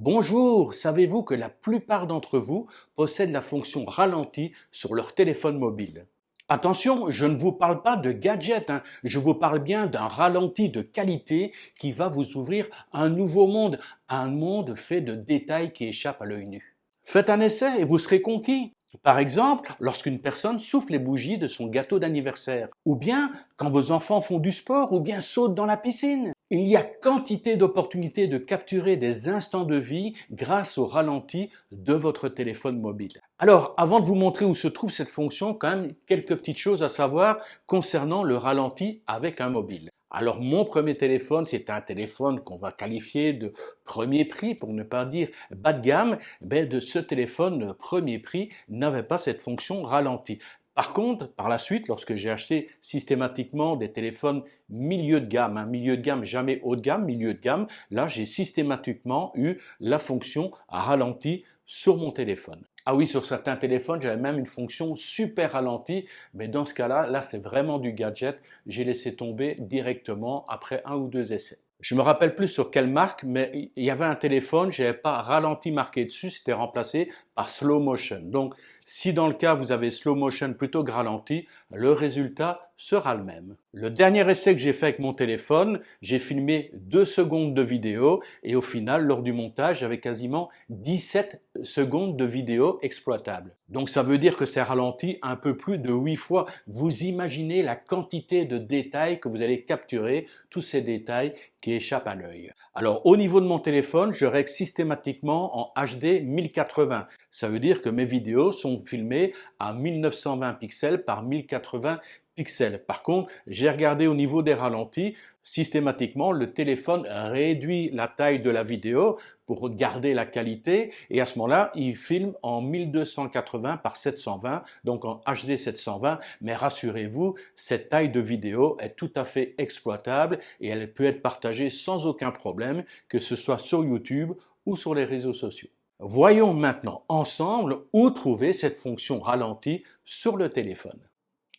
Bonjour, savez-vous que la plupart d'entre vous possèdent la fonction ralenti sur leur téléphone mobile? Attention, je ne vous parle pas de gadget, je vous parle bien d'un ralenti de qualité qui va vous ouvrir un nouveau monde, un monde fait de détails qui échappent à l'œil nu. Faites un essai et vous serez conquis. Par exemple, lorsqu'une personne souffle les bougies de son gâteau d'anniversaire, ou bien quand vos enfants font du sport, ou bien sautent dans la piscine. Il y a quantité d'opportunités de capturer des instants de vie grâce au ralenti de votre téléphone mobile. Alors, avant de vous montrer où se trouve cette fonction, quand même quelques petites choses à savoir concernant le ralenti avec un mobile. Alors, mon premier téléphone, c'est un téléphone qu'on va qualifier de premier prix, pour ne pas dire bas de gamme. De ce téléphone premier prix n'avait pas cette fonction ralenti. Par contre, par la suite, lorsque j'ai acheté systématiquement des téléphones milieu de gamme, milieu de gamme, jamais haut de gamme, milieu de gamme, là j'ai systématiquement eu la fonction à ralenti sur mon téléphone. Ah oui, sur certains téléphones, j'avais même une fonction super ralenti, mais dans ce cas-là, là c'est vraiment du gadget, j'ai laissé tomber directement après un ou deux essais. Je me rappelle plus sur quelle marque, mais il y avait un téléphone, je n'avais pas ralenti marqué dessus, c'était remplacé par slow motion. Donc, si dans le cas vous avez slow motion plutôt que ralenti, le résultat sera le même. Le dernier essai que j'ai fait avec mon téléphone, j'ai filmé 2 secondes de vidéo et au final, lors du montage, j'avais quasiment 17 secondes de vidéo exploitable. Donc ça veut dire que c'est ralenti un peu plus de 8 fois. Vous imaginez la quantité de détails que vous allez capturer, tous ces détails qui échappent à l'œil. Alors au niveau de mon téléphone, je règle systématiquement en HD 1080. Ça veut dire que mes vidéos sont filmées à 1920 pixels par 1080 pixels. Par contre, j'ai regardé au niveau des ralentis, systématiquement le téléphone réduit la taille de la vidéo pour garder la qualité et à ce moment-là, il filme en 1280 par 720, donc en HD 720, mais rassurez-vous, cette taille de vidéo est tout à fait exploitable et elle peut être partagée sans aucun problème, que ce soit sur YouTube ou sur les réseaux sociaux. Voyons maintenant ensemble où trouver cette fonction ralenti sur le téléphone.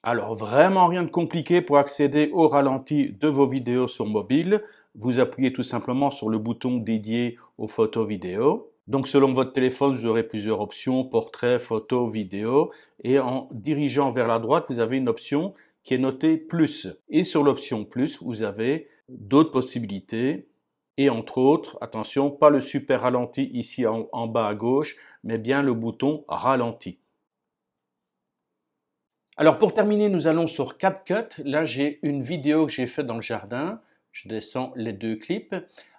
Alors vraiment rien de compliqué pour accéder au ralenti de vos vidéos sur mobile. Vous appuyez tout simplement sur le bouton dédié aux photos vidéo. Donc selon votre téléphone, vous aurez plusieurs options, portrait, photo, vidéo. Et en dirigeant vers la droite, vous avez une option qui est notée plus. Et sur l'option plus, vous avez d'autres possibilités. Et entre autres, attention, pas le super ralenti ici en bas à gauche, mais bien le bouton ralenti. Alors pour terminer, nous allons sur CapCut. Là, j'ai une vidéo que j'ai faite dans le jardin. Je descends les deux clips.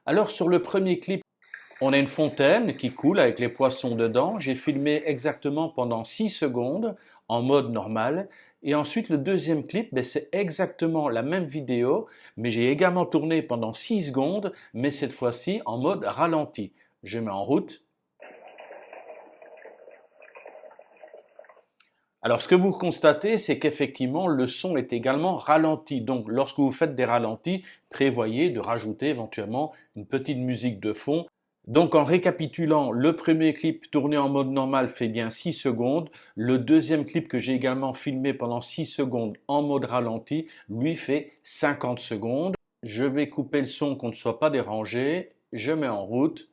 Alors sur le premier clip, on a une fontaine qui coule avec les poissons dedans. J'ai filmé exactement pendant 6 secondes en mode normal. Et ensuite, le deuxième clip, c'est exactement la même vidéo, mais j'ai également tourné pendant 6 secondes, mais cette fois-ci en mode ralenti. Je mets en route. Alors, ce que vous constatez, c'est qu'effectivement, le son est également ralenti. Donc, lorsque vous faites des ralentis, prévoyez de rajouter éventuellement une petite musique de fond. Donc, en récapitulant, le premier clip tourné en mode normal fait bien 6 secondes. Le deuxième clip que j'ai également filmé pendant 6 secondes en mode ralenti, lui fait 50 secondes. Je vais couper le son qu'on ne soit pas dérangé. Je mets en route.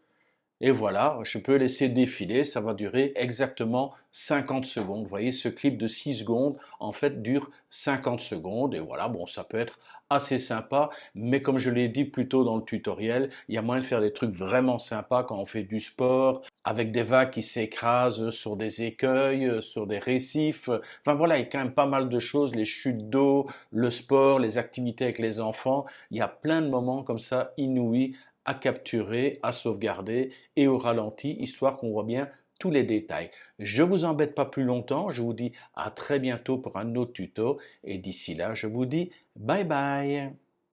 Et voilà, je peux laisser défiler, ça va durer exactement 50 secondes. Vous voyez, ce clip de 6 secondes, en fait, dure 50 secondes. Et voilà, bon, ça peut être assez sympa, mais comme je l'ai dit plus tôt dans le tutoriel, il y a moyen de faire des trucs vraiment sympas quand on fait du sport, avec des vagues qui s'écrasent sur des écueils, sur des récifs. Enfin voilà, il y a quand même pas mal de choses, les chutes d'eau, le sport, les activités avec les enfants. Il y a plein de moments comme ça inouïs à capturer, à sauvegarder et au ralenti, histoire qu'on voit bien tous les détails. Je vous embête pas plus longtemps, je vous dis à très bientôt pour un autre tuto et d'ici là, je vous dis bye bye.